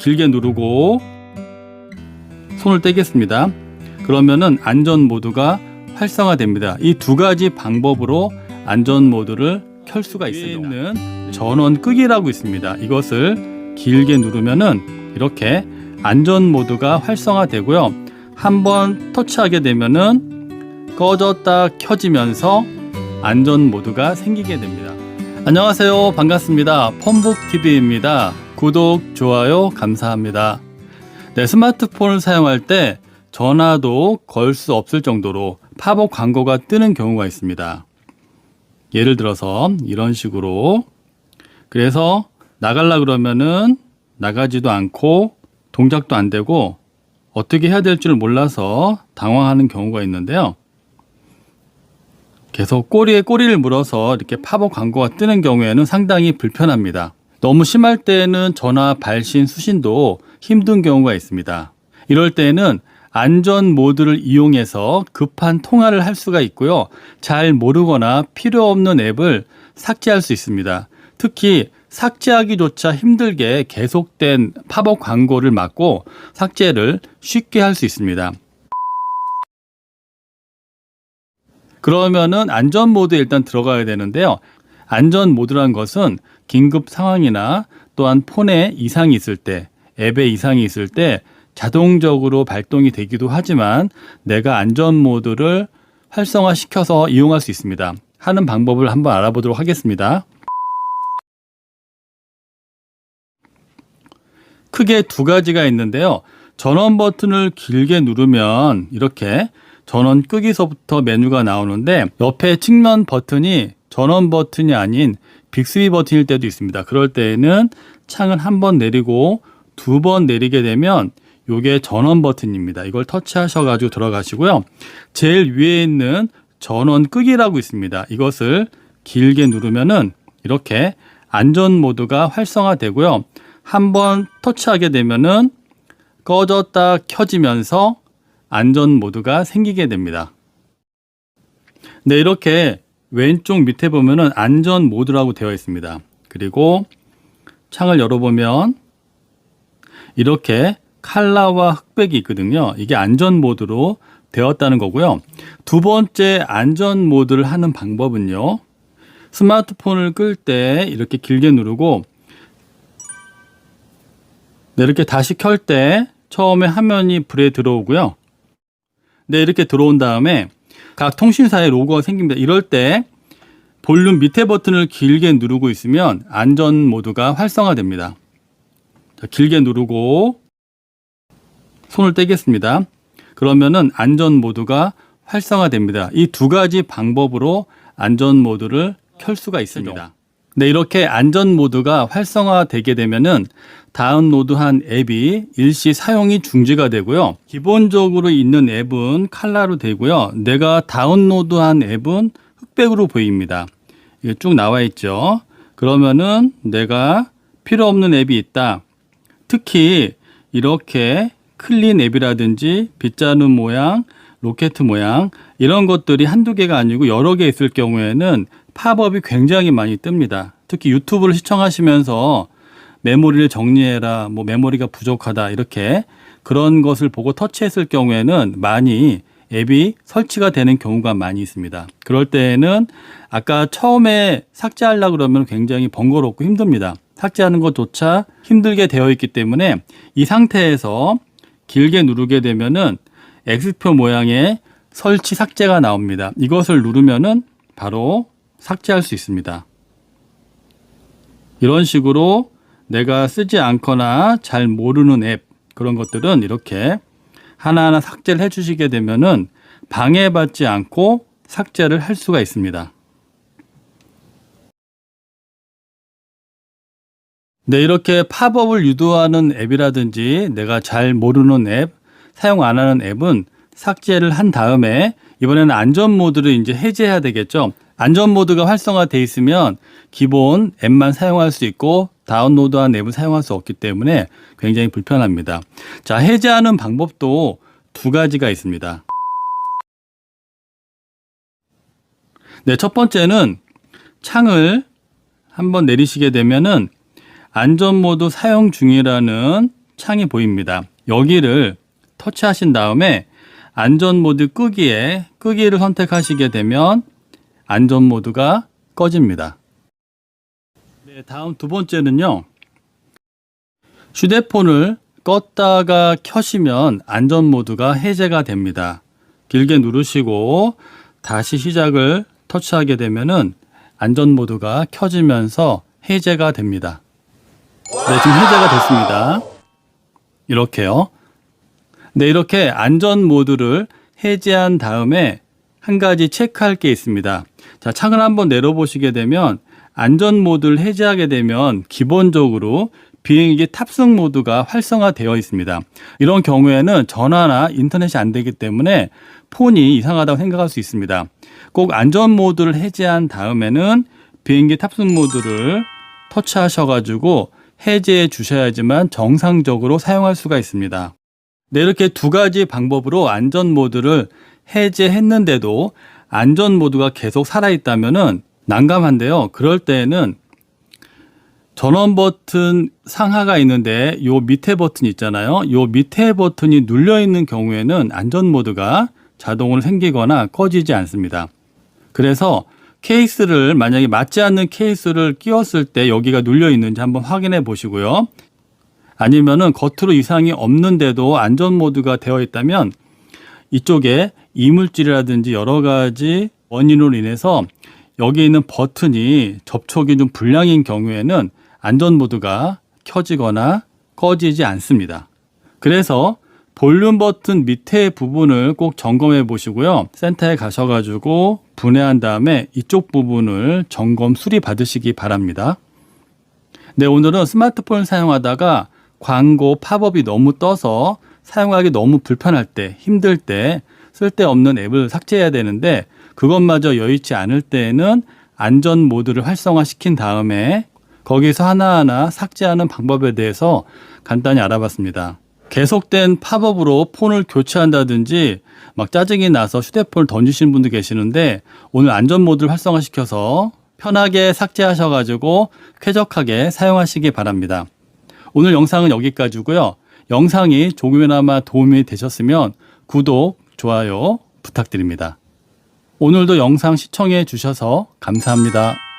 길게 누르고 손을 떼겠습니다. 그러면은 안전 모드가 활성화됩니다. 이 두 가지 방법으로 안전 모드를 켤 수가 있습니다. 위에 있는 전원 끄기라고 있습니다. 이것을 길게 누르면은 이렇게 안전 모드가 활성화되고요. 한번 터치하게 되면은 꺼졌다 켜지면서 안전 모드가 생기게 됩니다. 안녕하세요. 반갑습니다. 펌북TV입니다. 구독, 좋아요 감사합니다. 네, 스마트폰을 사용할 때 전화도 걸 수 없을 정도로 팝업 광고가 뜨는 경우가 있습니다. 예를 들어서 이런 식으로, 그래서 나가려 그러면은 나가지도 않고 동작도 안 되고 어떻게 해야 될 줄 몰라서 당황하는 경우가 있는데요. 계속 꼬리에 꼬리를 물어서 이렇게 팝업 광고가 뜨는 경우에는 상당히 불편합니다. 너무 심할 때는 전화 발신 수신도 힘든 경우가 있습니다. 이럴 때는 안전 모드를 이용해서 급한 통화를 할 수가 있고요. 잘 모르거나 필요 없는 앱을 삭제할 수 있습니다. 특히 삭제하기조차 힘들게 계속된 팝업 광고를 막고 삭제를 쉽게 할 수 있습니다. 그러면은 안전 모드에 일단 들어가야 되는데요. 안전 모드란 것은 긴급 상황이나 또한 폰에 이상이 있을 때, 앱에 이상이 있을 때 자동적으로 발동이 되기도 하지만 내가 안전 모드를 활성화시켜서 이용할 수 있습니다. 하는 방법을 한번 알아보도록 하겠습니다. 크게 두 가지가 있는데요. 전원 버튼을 길게 누르면 이렇게 전원 끄기서부터 메뉴가 나오는데, 옆에 측면 버튼이 전원 버튼이 아닌 빅스비 버튼일 때도 있습니다. 그럴 때에는 창을 한 번 내리고 두 번 내리게 되면 이게 전원 버튼입니다. 이걸 터치하셔가지고 들어가시고요. 제일 위에 있는 전원 끄기라고 있습니다. 이것을 길게 누르면은 이렇게 안전 모드가 활성화되고요. 한번 터치하게 되면은 꺼졌다 켜지면서 안전 모드가 생기게 됩니다. 네, 이렇게 왼쪽 밑에 보면은 안전 모드라고 되어 있습니다. 그리고 창을 열어보면 이렇게 칼라와 흑백이 있거든요. 이게 안전 모드로 되었다는 거고요. 두 번째 안전 모드를 하는 방법은요. 스마트폰을 끌 때 이렇게 길게 누르고, 네, 이렇게 다시 켤 때 처음에 화면이 불에 들어오고요. 네, 이렇게 들어온 다음에 각 통신사의 로고가 생깁니다. 이럴 때 볼륨 밑에 버튼을 길게 누르고 있으면 안전 모드가 활성화됩니다. 자, 길게 누르고 손을 떼겠습니다. 그러면은 안전 모드가 활성화됩니다. 이 두 가지 방법으로 안전 모드를 켤 수가 있습니다. 네, 이렇게 안전 모드가 활성화되게 되면은 다운로드한 앱이 일시 사용이 중지가 되고요. 기본적으로 있는 앱은 칼라로 되고요. 내가 다운로드한 앱은 흑백으로 보입니다. 이게 쭉 나와 있죠. 그러면은 내가 필요 없는 앱이 있다. 특히 이렇게 클린 앱이라든지 빗자루 모양, 로켓 모양, 이런 것들이 한두 개가 아니고 여러 개 있을 경우에는 팝업이 굉장히 많이 뜹니다. 특히 유튜브를 시청하시면서 메모리를 정리해라, 뭐 메모리가 부족하다, 이렇게 그런 것을 보고 터치했을 경우에는 많이 앱이 설치가 되는 경우가 많이 있습니다. 그럴 때에는 아까 처음에 삭제하려고 그러면 굉장히 번거롭고 힘듭니다. 삭제하는 것조차 힘들게 되어 있기 때문에 이 상태에서 길게 누르게 되면은 X표 모양의 설치 삭제가 나옵니다. 이것을 누르면은 바로 삭제할 수 있습니다. 이런 식으로 내가 쓰지 않거나 잘 모르는 앱, 그런 것들은 이렇게 하나하나 삭제를 해주시게 되면은 방해받지 않고 삭제를 할 수가 있습니다. 네, 이렇게 팝업을 유도하는 앱이라든지 내가 잘 모르는 앱, 사용 안 하는 앱은 삭제를 한 다음에 이번에는 안전 모드를 이제 해제해야 되겠죠. 안전 모드가 활성화되어 있으면 기본 앱만 사용할 수 있고 다운로드한 앱을 사용할 수 없기 때문에 굉장히 불편합니다. 자, 해제하는 방법도 두 가지가 있습니다. 네, 첫 번째는 창을 한번 내리시게 되면은 안전모드 사용 중이라는 창이 보입니다. 여기를 터치하신 다음에 안전모드 끄기를 선택하시게 되면 안전모드가 꺼집니다. 네, 다음 두 번째는요. 휴대폰을 껐다가 켜시면 안전모드가 해제가 됩니다. 길게 누르시고 다시 시작을 터치하게 되면은 안전모드가 켜지면서 해제가 됩니다. 네, 지금 해제가 됐습니다. 이렇게요. 네, 이렇게 안전모드를 해제한 다음에 한 가지 체크할 게 있습니다. 자, 창을 한번 내려보시게 되면 안전모드를 해제하게 되면 기본적으로 비행기 탑승 모드가 활성화되어 있습니다. 이런 경우에는 전화나 인터넷이 안 되기 때문에 폰이 이상하다고 생각할 수 있습니다. 꼭 안전 모드를 해제한 다음에는 비행기 탑승 모드를 터치하셔가지고 해제해 주셔야지만 정상적으로 사용할 수가 있습니다. 네, 이렇게 두 가지 방법으로 안전 모드를 해제했는데도 안전 모드가 계속 살아있다면은 난감한데요. 그럴 때에는 전원 버튼 상하가 있는데 요 밑에 버튼 있잖아요. 요 밑에 버튼이 눌려 있는 경우에는 안전 모드가 자동으로 생기거나 꺼지지 않습니다. 그래서 케이스를 만약에 맞지 않는 케이스를 끼웠을 때 여기가 눌려 있는지 한번 확인해 보시고요. 아니면은 겉으로 이상이 없는데도 안전 모드가 되어 있다면 이쪽에 이물질이라든지 여러 가지 원인으로 인해서 여기 있는 버튼이 접촉이 좀 불량인 경우에는 안전 모드가 켜지거나 꺼지지 않습니다. 그래서 볼륨 버튼 밑에 부분을 꼭 점검해 보시고요. 센터에 가셔가지고 분해한 다음에 이쪽 부분을 점검 수리 받으시기 바랍니다. 네, 오늘은 스마트폰을 사용하다가 광고 팝업이 너무 떠서 사용하기 너무 불편할 때, 힘들 때 쓸데없는 앱을 삭제해야 되는데 그것마저 여의치 않을 때에는 안전 모드를 활성화시킨 다음에 거기서 하나하나 삭제하는 방법에 대해서 간단히 알아봤습니다. 계속된 팝업으로 폰을 교체한다든지 막 짜증이 나서 휴대폰을 던지시는 분도 계시는데 오늘 안전 모드를 활성화시켜서 편하게 삭제하셔가지고 쾌적하게 사용하시기 바랍니다. 오늘 영상은 여기까지고요. 영상이 조금이나마 도움이 되셨으면 구독, 좋아요 부탁드립니다. 오늘도 영상 시청해 주셔서 감사합니다.